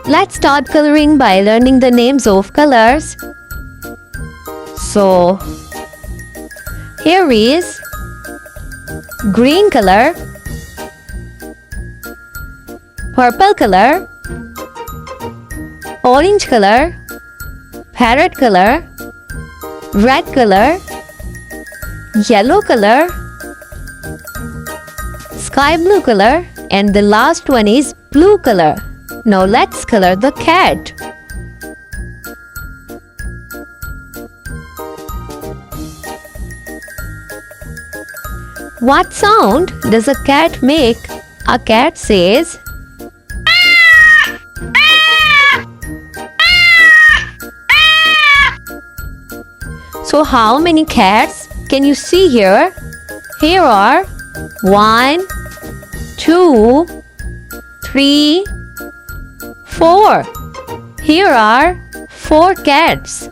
Let's start coloring by learning the names of colors. So, here is green color, purple color, orange color, parrot color, red color, yellow color, sky blue color, and the last one is blue color. Now let's color the cat. What sound does a cat make? A cat says, so how many cats can you see here? Here are 1, 2, 3, 4. Here are 4 cats.